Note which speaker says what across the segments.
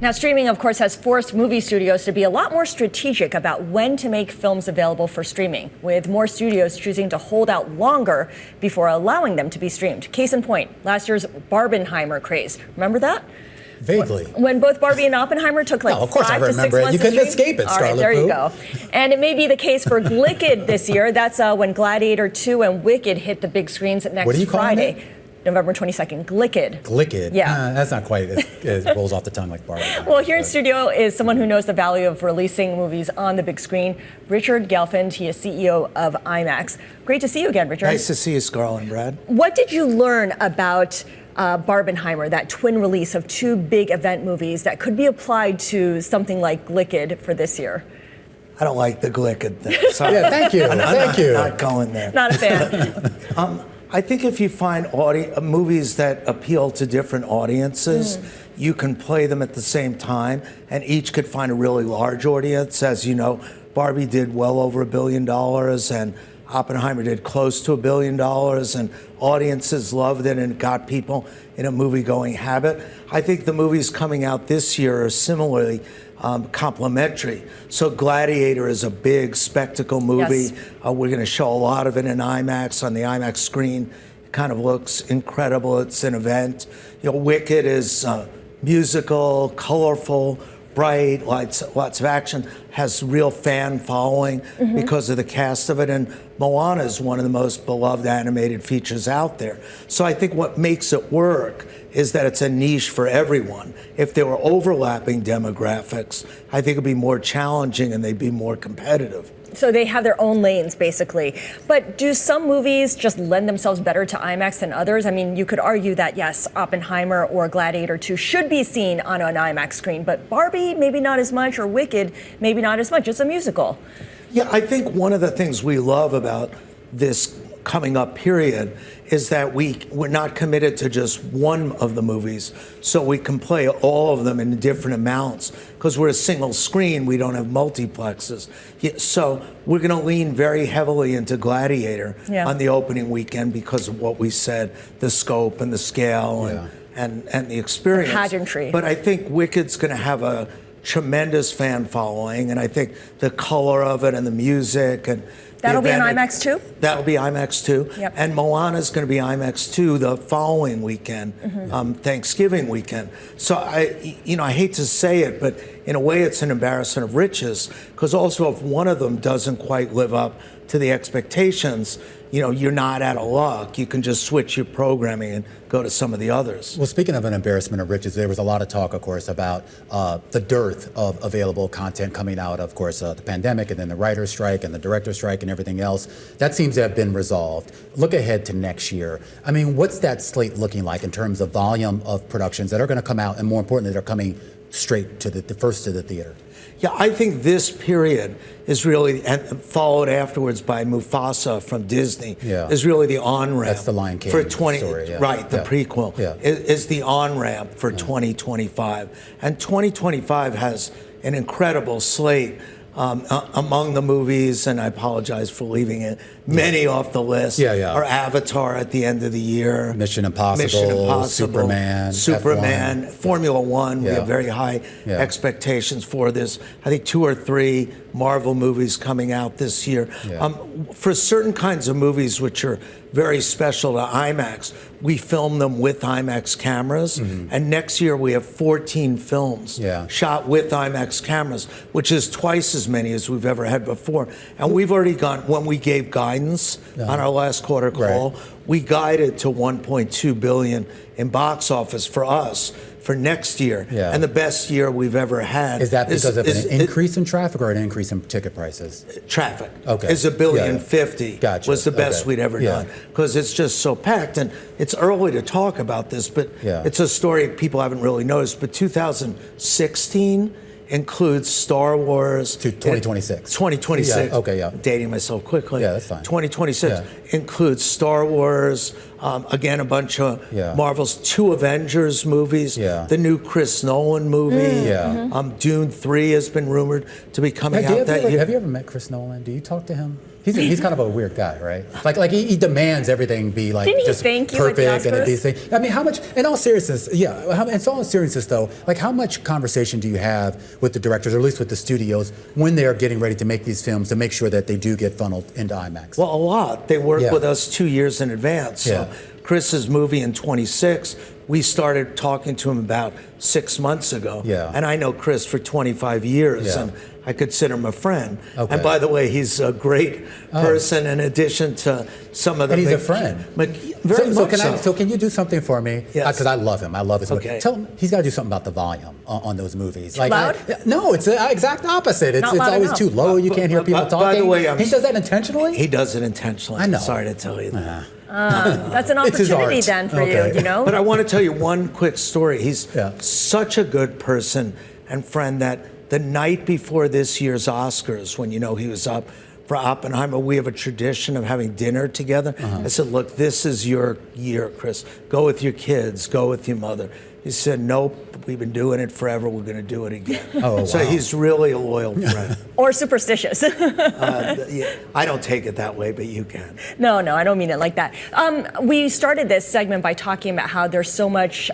Speaker 1: Now, streaming, of course, has forced movie studios to be a lot more strategic about when to make films available for streaming, with more studios choosing to hold out longer before allowing them to be streamed. Case in point, last year's Barbenheimer craze. Remember that?
Speaker 2: Vaguely.
Speaker 1: When both Barbie and Oppenheimer took like
Speaker 2: of course
Speaker 1: 5
Speaker 2: I
Speaker 1: to 6
Speaker 2: remember
Speaker 1: months
Speaker 2: it. You couldn't
Speaker 1: stream.
Speaker 2: escape it, Scarlet.
Speaker 1: All right, there you go. And it may be the case for Glicked this year. That's when Gladiator 2 and Wicked hit the big screens next
Speaker 2: What are you
Speaker 1: Friday.
Speaker 2: calling it?
Speaker 1: November 22nd, Glicked.
Speaker 2: Glicked?
Speaker 1: Yeah.
Speaker 2: That's not quite as it rolls off the tongue like Barbie.
Speaker 1: Well, here in studio is someone who knows the value of releasing movies on the big screen, Richard Gelfond. He is CEO of IMAX. Great to see you again, Richard.
Speaker 3: Nice to see you, Scarlet and Brad.
Speaker 1: What did you learn about Barbenheimer, that twin release of two big event movies that could be applied to something like Glicked for this year?
Speaker 3: I don't like the Glicked thing. So
Speaker 2: Yeah, thank you. Thank you.
Speaker 3: Not going there.
Speaker 1: Not a fan.
Speaker 3: I think if you find movies that appeal to different audiences, you can play them at the same time, and each could find a really large audience. As you know, Barbie did well over $1 billion, and Oppenheimer did close to $1 billion, and audiences loved it and got people in a movie-going habit. I think the movies coming out this year are similarly complementary. So Gladiator is a big spectacle movie.
Speaker 1: Yes.
Speaker 3: We're going to show a lot of it in IMAX on the IMAX screen. It kind of looks incredible. It's an event. You know, Wicked is musical, colorful, bright, lots of action, has real fan following because of the cast of it. And Moana is one of the most beloved animated features out there. So I think what makes it work is that it's a niche for everyone. If there were overlapping demographics, I think it'd be more challenging and they'd be more competitive.
Speaker 1: So they have their own lanes, basically. But do some movies just lend themselves better to IMAX than others? I mean, you could argue that, yes, Oppenheimer or Gladiator 2 should be seen on an IMAX screen, but Barbie, maybe not as much, or Wicked, maybe not as much. It's a musical.
Speaker 3: Yeah, I think one of the things we love about this coming up period is that we're not committed to just one of the movies, so we can play all of them in different amounts. Because we're a single screen, we don't have multiplexes. So we're going to lean very heavily into Gladiator on the opening weekend because of what we said, the scope and the scale and the experience.
Speaker 1: The pageantry.
Speaker 3: But I think Wicked's going to have a tremendous fan following, and I think the color of it and the music and
Speaker 1: that'll be on IMAX too?
Speaker 3: That'll be IMAX too.
Speaker 1: Yep.
Speaker 3: And Moana's going to be IMAX too the following weekend, Thanksgiving weekend. So I hate to say it, but in a way it's an embarrassment of riches, because also if one of them doesn't quite live up to the expectations, you're not out of luck. You can just switch your programming and go to some of the others.
Speaker 2: Well, speaking of an embarrassment of riches, there was a lot of talk, of course, about the dearth of available content coming out, of course, the pandemic and then the writer's strike and the director's strike and everything else. That seems to have been resolved. Look ahead to next year. I mean, what's that slate looking like in terms of volume of productions that are going to come out, and more importantly, that are coming straight to the first to the theater?
Speaker 3: Yeah, I think this period is really, and followed afterwards by Mufasa from Disney, is really the on-ramp.
Speaker 2: That's the Lion King
Speaker 3: for
Speaker 2: story,
Speaker 3: right, the prequel, is the on-ramp for 2025. And 2025 has an incredible slate among the movies, and I apologize for leaving it, many off the list, are Avatar at the end of the year.
Speaker 2: Mission Impossible, Superman,
Speaker 3: F1. Formula One, we have very high expectations for this. I think 2 or 3 Marvel movies coming out this year. For certain kinds of movies which are very special to IMAX, we film them with IMAX cameras, and next year we have 14 films shot with IMAX cameras, which is twice as many as we've ever had before. And we've already gone, when we gave guidance on our last quarter call, we guided to $1.2 billion in box office for us for next year, and the best year we've ever had.
Speaker 2: Is that because of an increase in traffic or an increase in ticket prices? Traffic.
Speaker 3: Okay. It's $1.05 billion.
Speaker 2: Gotcha.
Speaker 3: Was the best we'd ever done, because it's just so packed. And it's early to talk about this, but it's a story people haven't really noticed. But 2016 includes Star Wars.
Speaker 2: 2026.
Speaker 3: 2026.
Speaker 2: Okay,
Speaker 3: Dating myself quickly.
Speaker 2: Yeah, that's fine.
Speaker 3: 2026 includes Star Wars, Again, a bunch of
Speaker 2: Yeah.
Speaker 3: Marvel's 2 Avengers movies,
Speaker 2: Yeah.
Speaker 3: the new Chris Nolan movie.
Speaker 2: Yeah.
Speaker 3: Dune 3 has been rumored to be coming out that year.
Speaker 2: Have you ever met Chris Nolan? Do you talk to him? He's kind of a weird guy, right? Like he demands everything be like
Speaker 1: Didn't he
Speaker 2: just
Speaker 1: thank you at the
Speaker 2: perfect and
Speaker 1: Oscars?
Speaker 2: these things. I mean, how much? In all seriousness, though, like how much conversation do you have with the directors, or at least with the studios, when they are getting ready to make these films to make sure that they do get funneled into IMAX?
Speaker 3: Well, a lot. They work
Speaker 2: Yeah.
Speaker 3: with us 2 years in advance. So
Speaker 2: Yeah.
Speaker 3: Chris's movie in 26, we started talking to him about 6 months ago.
Speaker 2: Yeah.
Speaker 3: And I know Chris for 25 years,
Speaker 2: Yeah.
Speaker 3: and I consider him a friend.
Speaker 2: Okay.
Speaker 3: And by the way, he's a great person in addition to some of the
Speaker 2: And he's
Speaker 3: big-
Speaker 2: a friend.
Speaker 3: Very much so.
Speaker 2: So can you do something for me?
Speaker 3: Yes.
Speaker 2: Because I love him. I love his movie.
Speaker 3: Okay.
Speaker 2: Tell him he's got to do something about the volume on those movies.
Speaker 1: Loud?
Speaker 2: No, it's the exact opposite. It's
Speaker 1: Not loud
Speaker 2: always
Speaker 1: enough.
Speaker 2: too low. You can't hear people talking.
Speaker 3: By the way,
Speaker 2: he does that intentionally?
Speaker 3: He does it intentionally.
Speaker 2: I know.
Speaker 3: Sorry to tell you that.
Speaker 1: That's an
Speaker 2: It's his
Speaker 1: opportunity
Speaker 2: art.
Speaker 1: then for
Speaker 2: Okay.
Speaker 1: you know?
Speaker 3: But I want to tell you one quick story. He's
Speaker 2: Yeah.
Speaker 3: such a good person and friend that the night before this year's Oscars, when he was up for Oppenheimer, we have a tradition of having dinner together. I said, look, this is your year, Chris. Go with your kids. Go with your mother. He said, nope, we've been doing it forever. We're going to do it again.
Speaker 2: Oh,
Speaker 3: So
Speaker 2: wow.
Speaker 3: he's really a loyal friend.
Speaker 1: Or superstitious.
Speaker 3: Yeah, I don't take it that way, but you can.
Speaker 1: No, I don't mean it like that. We started this segment by talking about how there's so much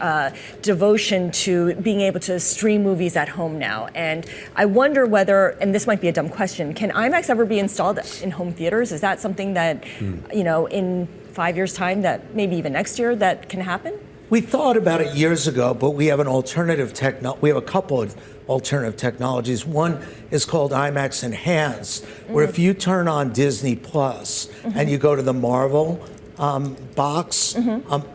Speaker 1: devotion to being able to stream movies at home now. And I wonder whether, and this might be a dumb question, can IMAX ever be installed in home theaters? Is that something that, in 5 years' time, that maybe even next year, that can happen?
Speaker 3: We thought about it years ago, but we have an alternative we have a couple of alternative technologies. One is called IMAX Enhanced, where if you turn on Disney Plus and you go to the Marvel box,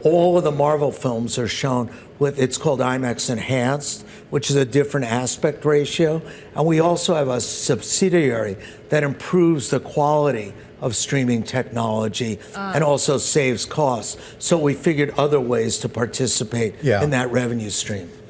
Speaker 3: all of the Marvel films are shown it's called IMAX Enhanced, which is a different aspect ratio. And we also have a subsidiary that improves the quality of streaming technology and also saves costs. So we figured other ways to participate in that revenue stream.